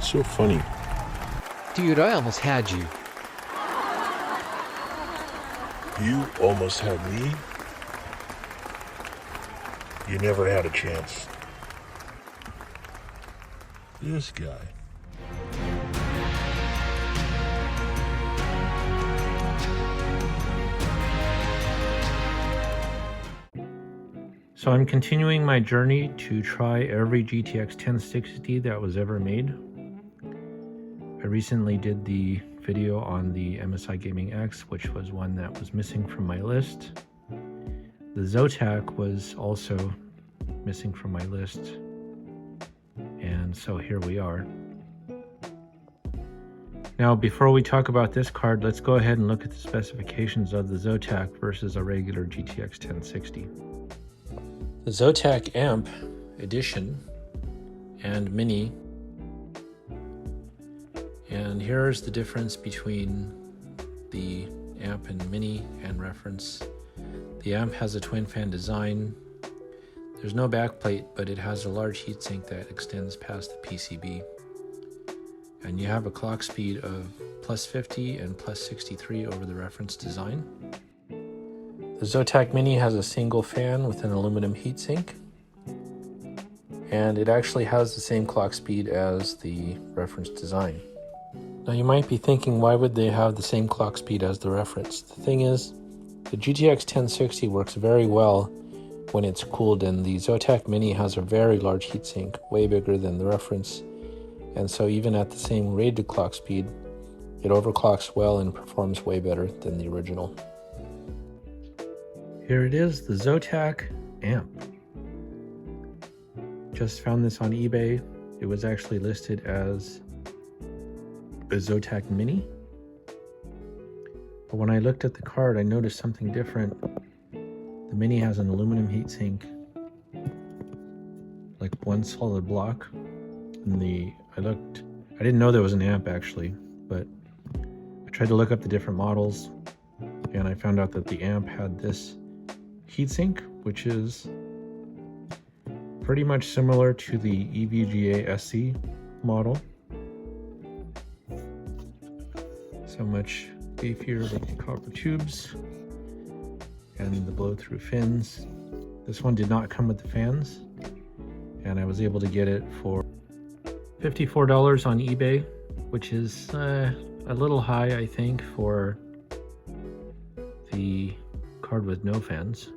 What's so funny? Dude, I almost had you. You almost had me? You never had a chance. This guy. So I'm continuing my journey to try every GTX 1060 that was ever made. I recently did the video on the MSI Gaming X, which was one that was missing from my list. The Zotac was also missing from my list. And so here we are. Now, before we talk about this card, let's go ahead and look at the specifications of the Zotac versus a regular GTX 1060. The Zotac AMP Edition and Mini. And here's the difference between the AMP and Mini and reference. The AMP has a twin fan design. There's no backplate, but it has a large heatsink that extends past the PCB. And you have a clock speed of plus 50 and plus 63 over the reference design. The Zotac Mini has a single fan with an aluminum heatsink, and it actually has the same clock speed as the reference design. Now you might be thinking, why would they have the same clock speed as the reference? The thing is, the GTX 1060 works very well when it's cooled, and the Zotac Mini has a very large heatsink, way bigger than the reference, and so even at the same rated clock speed, it overclocks well and performs way better than the original. Here it is, the Zotac AMP. Just found this on eBay. It was actually listed as a Zotac Mini. But when I looked at the card, I noticed something different. The Mini has an aluminum heatsink, like one solid block. And I didn't know there was an AMP actually, but I tried to look up the different models, and I found out that the AMP had this heatsink, which is pretty much similar to the Evga SC model. So much beefier with the copper tubes and the blow-through fins. This one did not come with the fans, and I was able to get it for $54 on eBay, which is a little high, I think, for the card with no fans,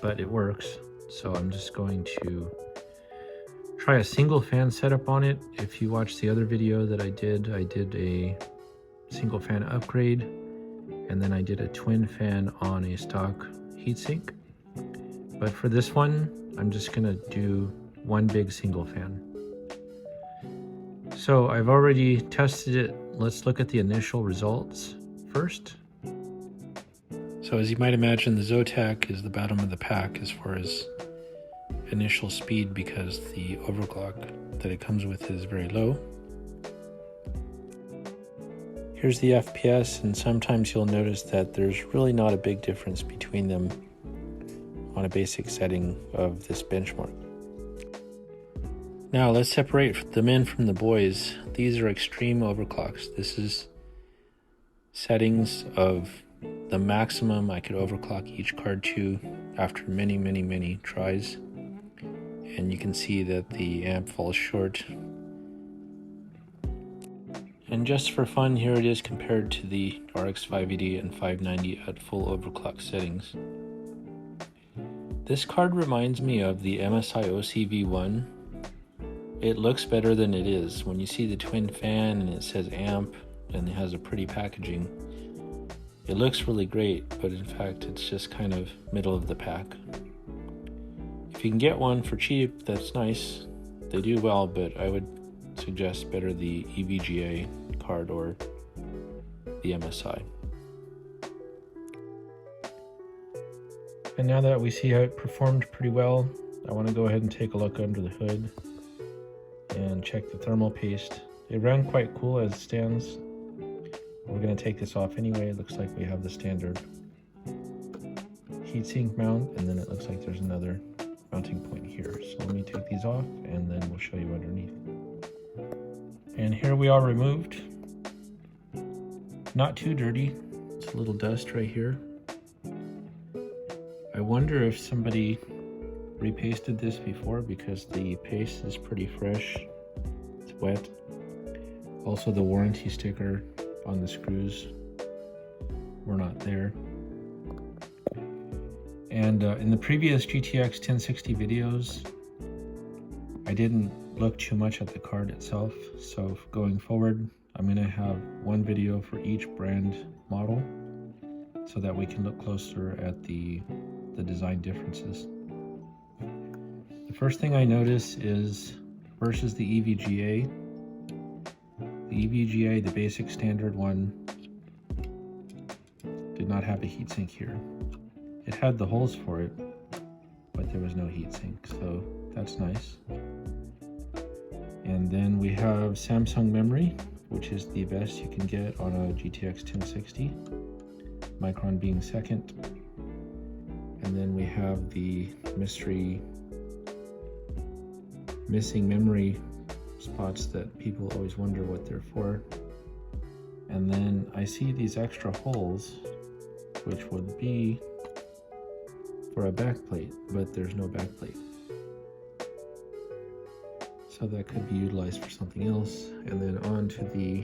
but it works. So I'm just going to try a single fan setup on it. If you watch the other video that I did a single fan upgrade, and then I did a twin fan on a stock heatsink. But for this one, I'm just gonna do one big single fan. So I've already tested it. Let's look at the initial results first. So as you might imagine, the Zotac is the bottom of the pack as far as initial speed, because the overclock that it comes with is very low. Here's the FPS, and sometimes you'll notice that there's really not a big difference between them on a basic setting of this benchmark. Now let's separate the men from the boys. These are extreme overclocks. This is settings of the maximum I could overclock each card to after many tries. And you can see that the AMP falls short. And just for fun, here it is compared to the RX 580 and 590 at full overclock settings. This card reminds me of the MSI OCV1. It looks better than it is. When you see the twin fan and it says AMP and it has a pretty packaging, it looks really great, but in fact it's just kind of middle of the pack. If you can get one for cheap, that's nice. They do well, but I would suggest better the Evga card or the MSI. And now that we see how it performed pretty well, I want to go ahead and take a look under the hood and check the thermal paste. It ran quite cool as it stands. We're going to take this off anyway. It looks like we have the standard heatsink mount, and then it looks like there's another mounting point here. So let me take these off and then we'll show you underneath. And here we are removed. Not too dirty. It's a little dust right here. I wonder if somebody repasted this before because the paste is pretty fresh. It's wet. Also, the warranty sticker on the screws were not there. And in the previous GTX 1060 videos, I didn't look too much at the card itself. So going forward, I'm going to have one video for each brand model so that we can look closer at the design differences. The first thing I notice is versus the EVGA. The EVGA, the basic standard one, did not have a heatsink here. It had the holes for it, but there was no heatsink, so that's nice. And then we have Samsung memory, which is the best you can get on a GTX 1060, Micron being second. And then we have the mystery missing memory spots that people always wonder what they're for. And then I see these extra holes, which would be for a backplate, but there's no backplate. So that could be utilized for something else. And then on to the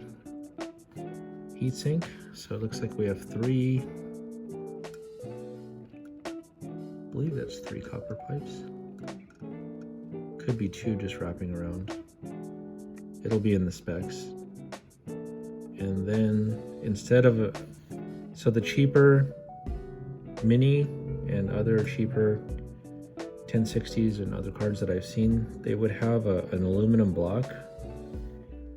heatsink. So it looks like we have three, I believe that's 3 copper pipes. Could be 2 just wrapping around. It'll be in the specs. And then instead of so the cheaper Mini and other cheaper 1060s and other cards that I've seen, they would have an aluminum block,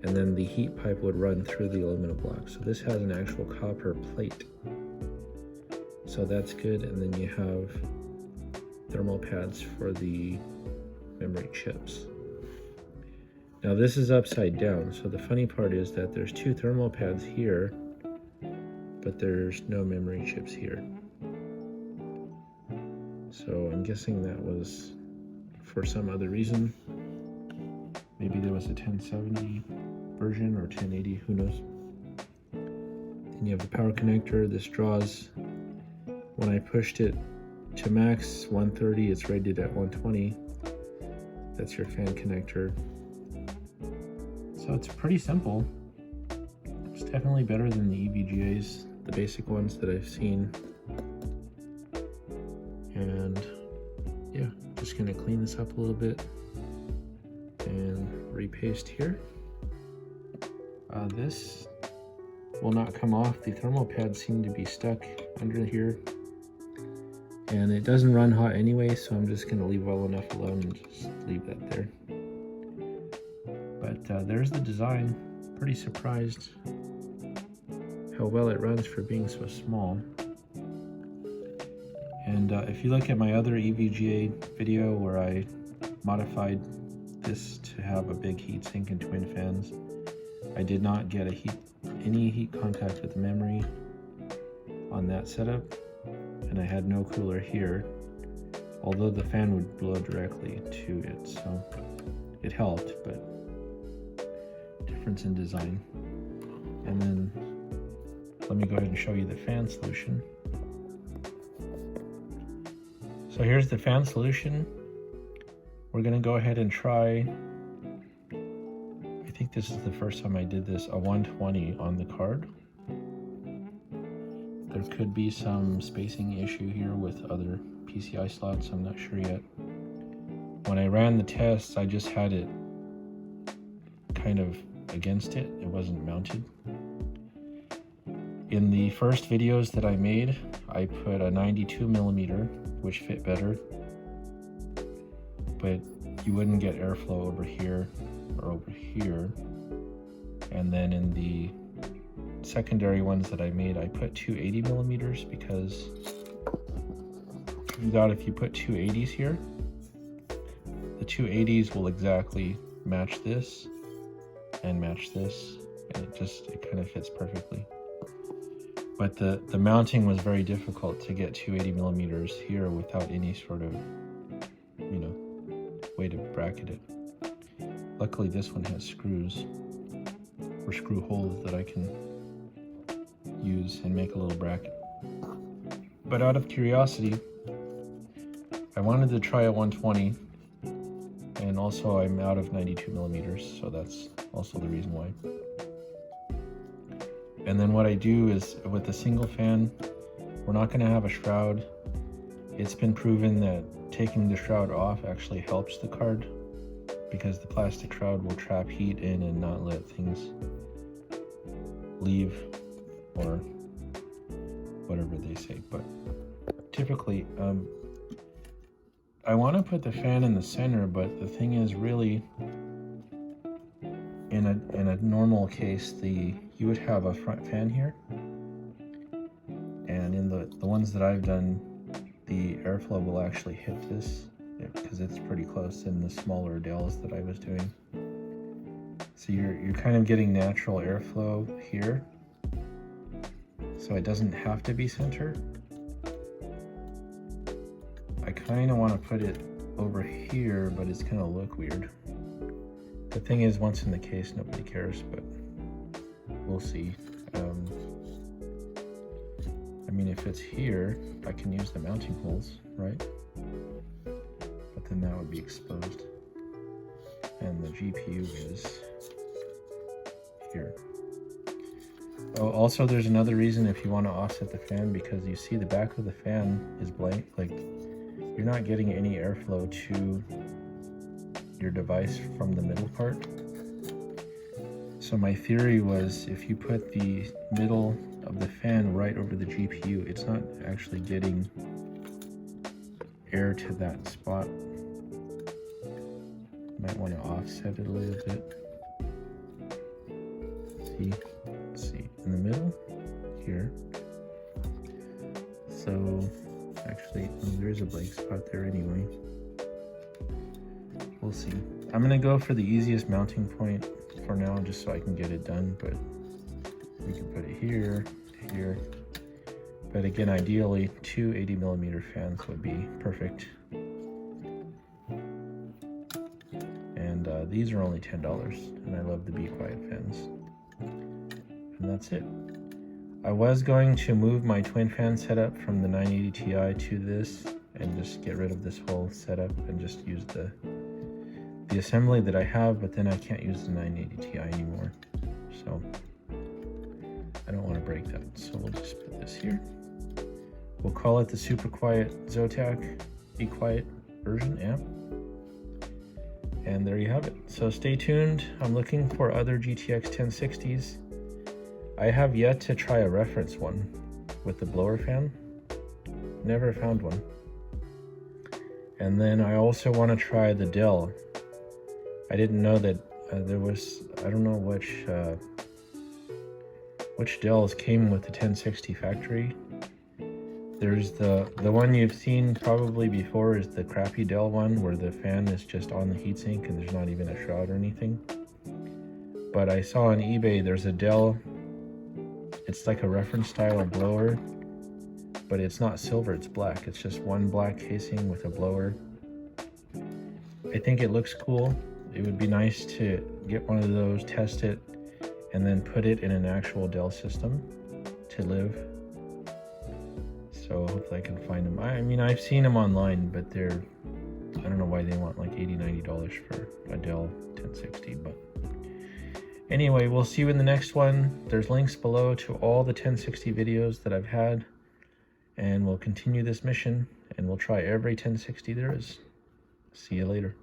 and then the heat pipe would run through the aluminum block. So this has an actual copper plate. So that's good. And then you have thermal pads for the memory chips. Now this is upside down, so the funny part is that there's 2 thermal pads here, but there's no memory chips here. So I'm guessing that was for some other reason. Maybe there was a 1070 version or 1080, who knows. Then you have the power connector. This draws, when I pushed it to max 130, it's rated at 120. That's your fan connector. So it's pretty simple. It's definitely better than the EVGAs, the basic ones that I've seen. And yeah, just gonna clean this up a little bit and repaste here. This will not come off. The thermal pads seem to be stuck under here, and it doesn't run hot anyway, so I'm just gonna leave well enough alone and just leave that there. But there's the design. Pretty surprised how well it runs for being so small. And if you look at my other EVGA video where I modified this to have a big heatsink and twin fans, I did not get any heat contact with the memory on that setup, and I had no cooler here, although the fan would blow directly to it, so it helped, but difference in design. And then let me go ahead and show you the fan solution. So here's the fan solution. We're gonna go ahead and try, I think this is the first time I did this, a 120 on the card. There could be some spacing issue here with other PCI slots, I'm not sure yet. When I ran the tests, I just had it kind of against it. It wasn't mounted. In the first videos that I made, I put a 92mm, which fit better, but you wouldn't get airflow over here or over here. And then in the secondary ones that I made, I put 280mm because you thought if you put 280s here, the 280s will exactly match this and match this, and it kind of fits perfectly. But the mounting was very difficult to get 280mm here without any sort of, way to bracket it. Luckily this one has screws. or screw holes that I can use and make a little bracket. But out of curiosity, I wanted to try a 120, and also I'm out of 92 millimeters, so that's also the reason why. And then what I do is, with the single fan, we're not going to have a shroud. It's been proven that taking the shroud off actually helps the card, because the plastic shroud will trap heat in and not let things leave, or whatever they say. But typically, I want to put the fan in the center, but the thing is, really, in a normal case, you would have a front fan here, and in the ones that I've done, the airflow will actually hit this, because it's pretty close in the smaller Dells that I was doing. So you're kind of getting natural airflow here, so it doesn't have to be center. I kind of want to put it over here, but it's going to look weird. The thing is, once in the case, nobody cares, but we'll see. I mean, if it's here, I can use the mounting holes, right? But then that would be exposed. And the GPU is here. Oh, also, there's another reason if you want to offset the fan, because you see the back of the fan is blank. Like, you're not getting any airflow to your device from the middle part. So my theory was, if you put the middle of the fan right over the GPU, it's not actually getting air to that spot. Might want to offset it a little bit. See? Let's see. In the middle here. So actually, there's a blank spot there anyway. We'll see. I'm gonna go for the easiest mounting point for now, just so I can get it done, but we can put it here, here. But again, ideally, two 80mm fans would be perfect. And these are only $10, and I love the Be Quiet fans. And that's it. I was going to move my twin fan setup from the 980 Ti to this, and just get rid of this whole setup and just use the assembly that I have, but then I can't use the 980 Ti anymore. So I don't want to break that, so we'll just put this here. We'll call it the super quiet Zotac Be Quiet version amp. And there you have it. So stay tuned. I'm looking for other GTX 1060s. I have yet to try a reference one with the blower fan. Never found one. And then I also want to try the Dell. I didn't know that there was, I don't know which Dells came with the 1060 factory. There's the one you've seen probably before is the crappy Dell one, where the fan is just on the heatsink and there's not even a shroud or anything. But I saw on eBay there's a Dell, it's like a reference style blower, but it's not silver, it's black. It's just one black casing with a blower. I think it looks cool. It would be nice to get one of those, test it, and then put it in an actual Dell system to live. So hopefully I can find them. I mean, I've seen them online, but they're, I don't know why they want like $80–90 for a Dell 1060, but anyway, we'll see you in the next one. There's links below to all the 1060 videos that I've had, and we'll continue this mission, and we'll try every 1060 there is. See you later.